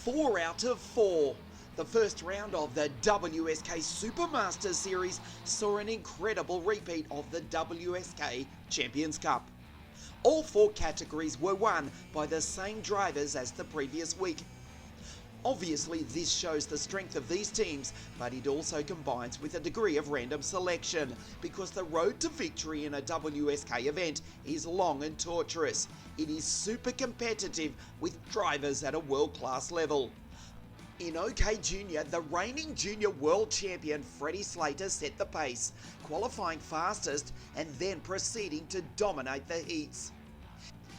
4 out of 4. The first round of the WSK Super Master Series saw an incredible repeat of the WSK Champions Cup. All 4 categories were won by the same drivers as the previous week. Obviously, this shows the strength of these teams, but it also combines with a degree of random selection, because the road to victory in a WSK event is long and torturous. It is super competitive with drivers at a world-class level. In OK Junior, the reigning junior world champion Freddie Slater set the pace, qualifying fastest and then proceeding to dominate the heats.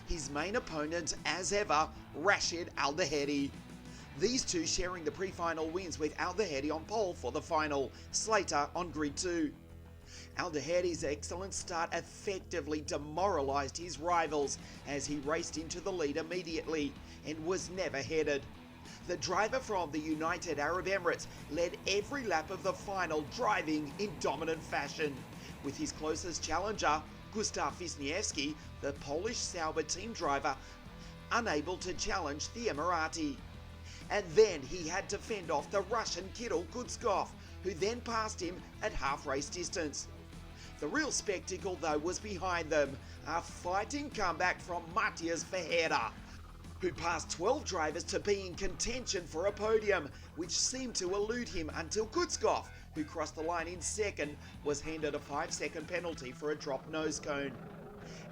His main opponent, as ever, Rashid Dhaheri. These two sharing the pre-final wins, with Dhaheri on pole for the final, Slater on grid 2. Dhaheri's excellent start effectively demoralised his rivals as he raced into the lead immediately and was never headed. The driver from the United Arab Emirates led every lap of the final, driving in dominant fashion, with his closest challenger, Gustav Wisniewski, the Polish Sauber team driver, unable to challenge the Emirati. And then he had to fend off the Russian Kirill Kudzkov, who then passed him at half race distance. The real spectacle though was behind them, a fighting comeback from Matthias Dhaheri, who passed 12 drivers to be in contention for a podium, which seemed to elude him until Kudzkov, who crossed the line in second, was handed a 5-second penalty for a dropped nose cone.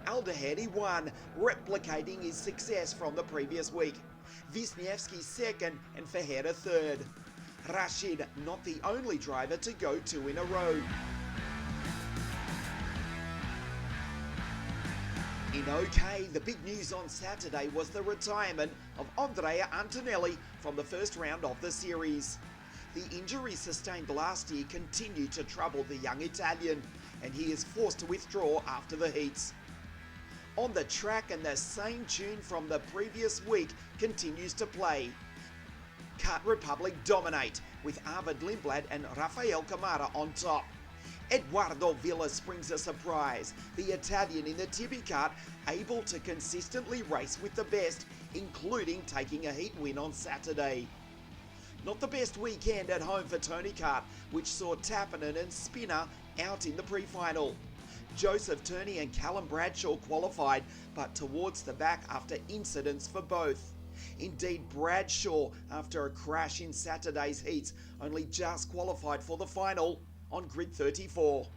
Dhaheri won, replicating his success from the previous week. Wisniewski second and Dhaheri third. Rashid not the only driver to go 2 in a row. In OK, the big news on Saturday was the retirement of Andrea Antonelli from the first round of the series. The injury sustained last year continued to trouble the young Italian, and he is forced to withdraw after the heats. On the track, and the same tune from the previous week continues to play. Kart Republic dominate, with Arvid Lindblad and Rafael Camara on top. Eduardo Villa springs a surprise, the Italian in the Tibi kart able to consistently race with the best, including taking a heat win on Saturday. Not the best weekend at home for Tony Kart, which saw Tappinen and Spinner out in the pre-final. Joseph Turney and Callum Bradshaw qualified, but towards the back after incidents for both. Indeed, Bradshaw, after a crash in Saturday's heats, only just qualified for the final on grid 34.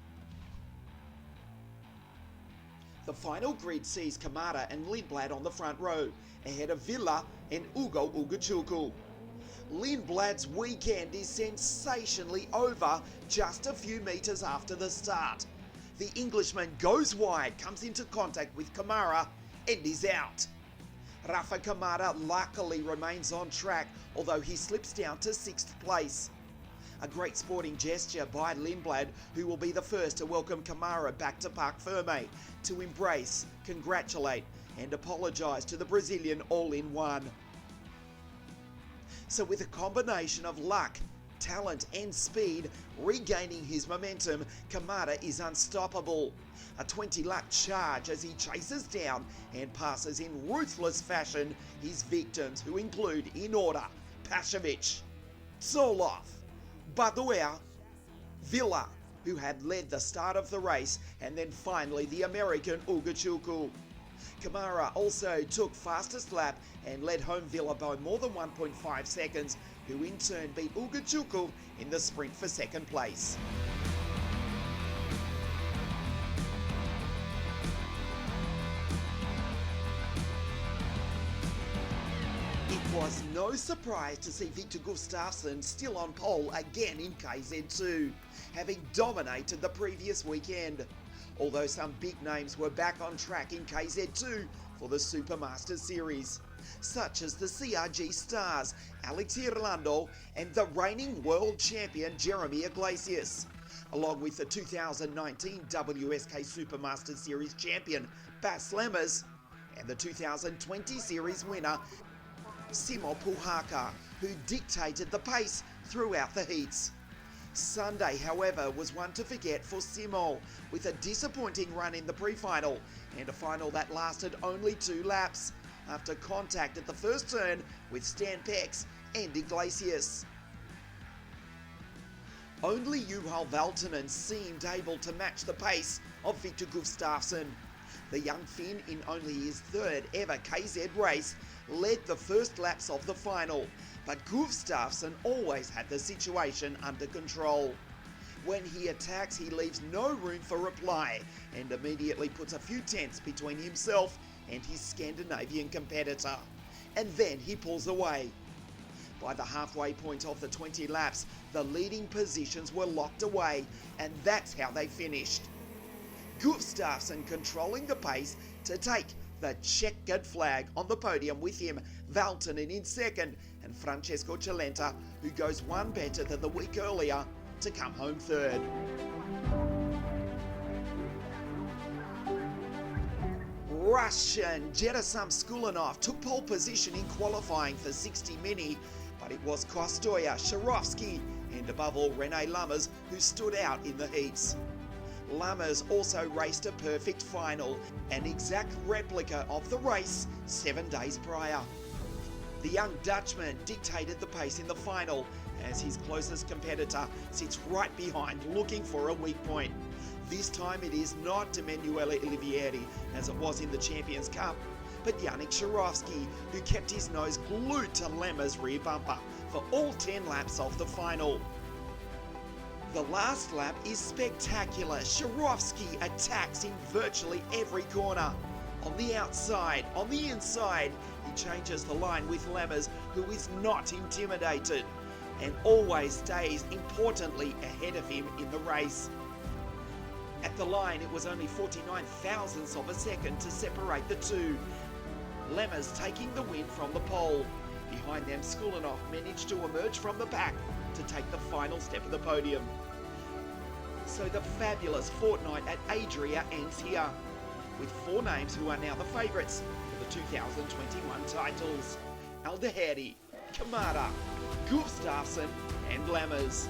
The final grid sees Camara and Lindblad on the front row, ahead of Villa and Ugo Ugochukwu. Lindblad's weekend is sensationally over just a few metres after the start. The Englishman goes wide, comes into contact with Camara and is out. Rafa Camara luckily remains on track, although he slips down to 6th place. A great sporting gesture by Lindblad, who will be the first to welcome Camara back to Parc Ferme, to embrace, congratulate and apologise to the Brazilian all-in-one. So with a combination of luck, talent and speed regaining his momentum, Camara is unstoppable. A 20-lap charge as he chases down and passes in ruthless fashion his victims, who include, in order, Pashovic, Zolov, Badoer, Villa, who had led the start of the race, and then finally the American Ugochukwu. Camara also took fastest lap and led home Villa by more than 1.5 seconds, who in turn beat Ugochukwu in the sprint for second place. It was no surprise to see Viktor Gustavsson still on pole again in KZ2, having dominated the previous weekend. Although some big names were back on track in KZ2 for the Super Master Series, such as the CRG stars Alex Irlando and the reigning world champion Jeremy Iglesias, along with the 2019 WSK Super Master Series champion Bas Lammers and the 2020 series winner Simo Puhaka, who dictated the pace throughout the heats. Sunday, however, was one to forget for Simo, with a disappointing run in the pre-final and a final that lasted only 2 laps, after contact at the first turn with Stan Pex and Iglesias. Only Juho Valtonen seemed able to match the pace of Viktor Gustavsson. The young Finn, in only his third ever KZ race, led the first laps of the final, but Gustavsson always had the situation under control. When he attacks, he leaves no room for reply and immediately puts a few tenths between himself and his Scandinavian competitor. And then he pulls away. By the halfway point of the 20 laps, the leading positions were locked away, and that's how they finished. Gustavsson controlling the pace to take the checkered flag on the podium, with him Valtonen in second and Francesco Cilenta, who goes one better than the week earlier, to come home third. Russian Jedisam Skulinov took pole position in qualifying for 60 Mini, but it was Kostoya, Sharovsky and above all René Lammers who stood out in the heats. Lammers also raced a perfect final, an exact replica of the race 7 days prior. The young Dutchman dictated the pace in the final, as his closest competitor sits right behind looking for a weak point. This time it is not Emanuele Olivieri as it was in the Champions Cup, but Yannick Sharovsky, who kept his nose glued to Lammers' rear bumper for all 10 laps of the final. The last lap is spectacular. Sharovsky attacks in virtually every corner. On the outside, on the inside, he changes the line with Lammers, who is not intimidated and always stays importantly ahead of him in the race. At the line, it was only 49 thousandths of a second to separate the two. Lammers taking the win from the pole. Behind them, Skulinov managed to emerge from the pack to take the final step of the podium. So the fabulous fortnight at Adria ends here, with 4 names who are now the favourites for the 2021 titles: Dhaheri, Camara, Gustavsson and Lammers.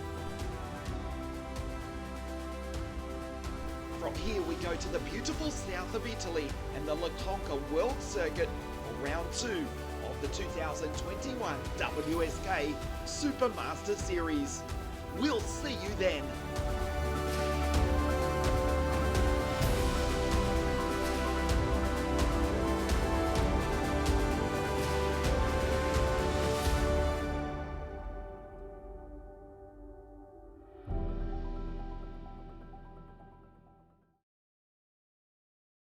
From here we go to the beautiful south of Italy and the La Conca World Circuit for round 2 of the 2021 WSK Super Master Series. We'll see you then.